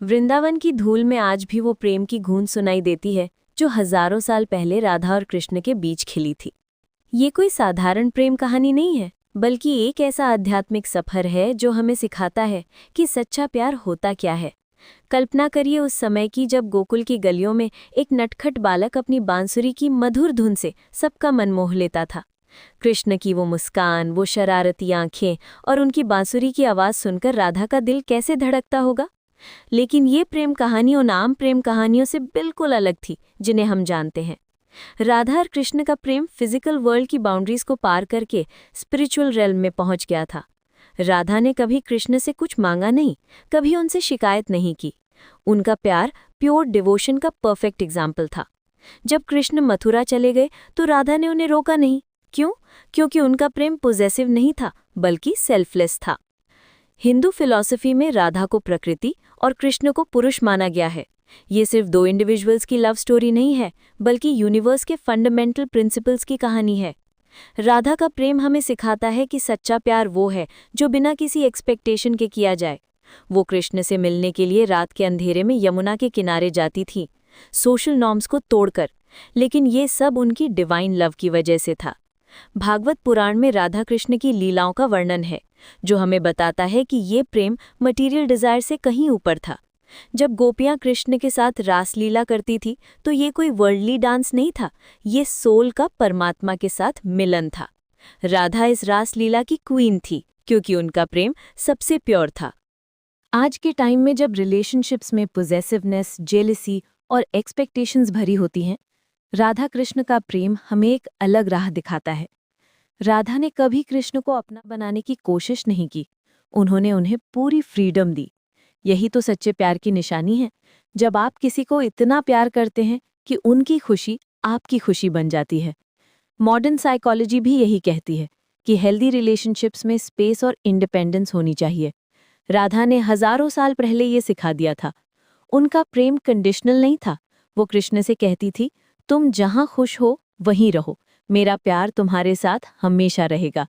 वृंदावन की धूल में आज भी वो प्रेम की गूंज सुनाई देती है जो हजारों साल पहले राधा और कृष्ण के बीच खिली थी। ये कोई साधारण प्रेम कहानी नहीं है, बल्कि एक ऐसा आध्यात्मिक सफर है जो हमें सिखाता है कि सच्चा प्यार होता क्या है। कल्पना करिए उस समय की जब गोकुल की गलियों में एक नटखट बालक अपनी बांसुरी की मधुर धुन से सबका मन मोह लेता था। कृष्ण की वो मुस्कान, वो शरारती आंखें और उनकी बांसुरी की आवाज सुनकर राधा का दिल कैसे धड़कता होगा। लेकिन ये प्रेम कहानी उन आम प्रेम कहानियों से बिल्कुल अलग थी जिन्हें हम जानते हैं। राधा और कृष्ण का प्रेम फिजिकल वर्ल्ड की बाउंड्रीज को पार करके स्पिरिचुअल रेल्म में पहुंच गया था। राधा ने कभी कृष्ण से कुछ मांगा नहीं, कभी उनसे शिकायत नहीं की। उनका प्यार प्योर डिवोशन का परफेक्ट एग्जाम्पल था। जब कृष्ण मथुरा चले गए तो राधा ने उन्हें रोका नहीं। क्यों? क्योंकि उनका प्रेम पॉजेसिव नहीं था, बल्कि सेल्फलेस था। हिंदू फिलॉसफी में राधा को प्रकृति और कृष्ण को पुरुष माना गया है। ये सिर्फ दो इंडिविजुअल्स की लव स्टोरी नहीं है, बल्कि यूनिवर्स के फंडामेंटल प्रिंसिपल्स की कहानी है। राधा का प्रेम हमें सिखाता है कि सच्चा प्यार वो है जो बिना किसी एक्सपेक्टेशन के किया जाए। वो कृष्ण से मिलने के लिए रात के अंधेरे में यमुना के किनारे जाती थी, सोशल नॉर्म्स को तोड़कर, लेकिन ये सब उनकी डिवाइन लव की वजह से था। भागवत पुराण में राधा कृष्ण की लीलाओं का वर्णन है, जो हमें बताता है कि ये प्रेम मटीरियल डिजायर से कहीं ऊपर था। जब गोपियां कृष्ण के साथ रासलीला करती थी तो ये कोई वर्ल्डली डांस नहीं था, ये सोल का परमात्मा के साथ मिलन था। राधा इस रासलीला की क्वीन थी क्योंकि उनका प्रेम सबसे प्योर था। आज के टाइम में जब रिलेशनशिप्स में पॉजेसिवनेस, जेलसी और एक्सपेक्टेशंस भरी होती हैं, राधा कृष्ण का प्रेम हमें एक अलग राह दिखाता है। राधा ने कभी कृष्ण को अपना बनाने की कोशिश नहीं की, उन्होंने उन्हें पूरी फ्रीडम दी। यही तो सच्चे प्यार की निशानी है, जब आप किसी को इतना प्यार करते हैं कि उनकी खुशी आपकी खुशी बन जाती है। मॉडर्न साइकोलॉजी भी यही कहती है कि हेल्दी रिलेशनशिप्स में स्पेस और इंडिपेंडेंस होनी चाहिए। राधा ने हजारों साल पहले ये सिखा दिया था। उनका प्रेम कंडीशनल नहीं था। वो कृष्ण से कहती थी, तुम जहां खुश हो वहीं रहो, मेरा प्यार तुम्हारे साथ हमेशा रहेगा।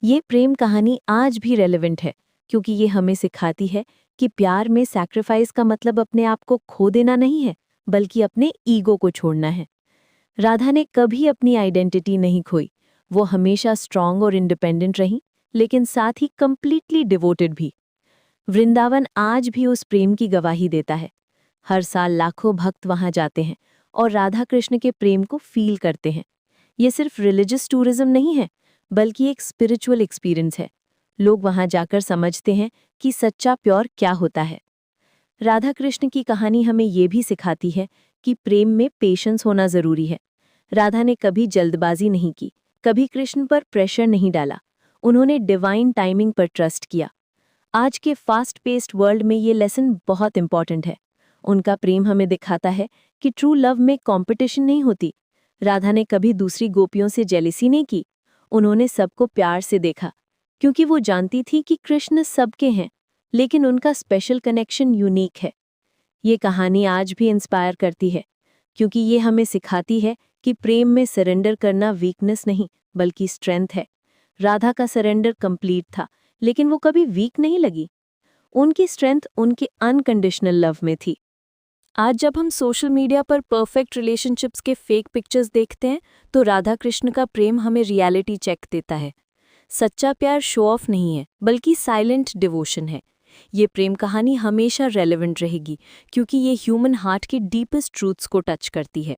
ये प्रेम कहानी आज भी रेलेवेंट है, क्योंकि ये हमें सिखाती है कि प्यार में सैक्रिफाइस का मतलब अपने आप को खो देना नहीं है, बल्कि अपने ईगो को छोड़ना है। राधा ने कभी अपनी आइडेंटिटी नहीं खोई। वो हमेशा स्ट्रांग और इंडिपेंडेंट रही, लेकिन साथ ही कंप्लीटली डिवोटेड भी। वृंदावन आज भी उस प्रेम की गवाही देता है। हर साल लाखों भक्त वहां जाते हैं और राधा कृष्ण के प्रेम को फील करते हैं। ये सिर्फ रिलीजियस टूरिज्म नहीं है, बल्कि एक स्पिरिचुअल एक्सपीरियंस है। लोग वहां जाकर समझते हैं कि सच्चा प्यार क्या होता है। राधा कृष्ण की कहानी हमें ये भी सिखाती है कि प्रेम में पेशेंस होना जरूरी है। राधा ने कभी जल्दबाजी नहीं की, कभी कृष्ण पर प्रेशर नहीं डाला। उन्होंने डिवाइन टाइमिंग पर ट्रस्ट किया। आज के फास्ट पेस्ड वर्ल्ड में ये लेसन बहुत इंपॉर्टेंट है। उनका प्रेम हमें दिखाता है कि ट्रू लव में कंपटीशन नहीं होती। राधा ने कभी दूसरी गोपियों से जेलिसी नहीं की। उन्होंने सबको प्यार से देखा, क्योंकि वो जानती थी कि कृष्ण सबके हैं, लेकिन उनका स्पेशल कनेक्शन यूनिक है। ये कहानी आज भी इंस्पायर करती है, क्योंकि ये हमें सिखाती है कि प्रेम में सरेंडर करना वीकनेस नहीं, बल्कि स्ट्रेंथ है। राधा का सरेंडर कंप्लीट था, लेकिन वो कभी वीक नहीं लगी। उनकी स्ट्रेंथ उनके अनकंडीशनल लव में थी। आज जब हम सोशल मीडिया पर परफेक्ट रिलेशनशिप्स के फेक पिक्चर्स देखते हैं, तो राधा कृष्ण का प्रेम हमें रियलिटी चेक देता है। सच्चा प्यार शो ऑफ नहीं है, बल्कि साइलेंट डिवोशन है। ये प्रेम कहानी हमेशा रेलेवेंट रहेगी, क्योंकि ये ह्यूमन हार्ट के डीपेस्ट ट्रूथ्स को टच करती है।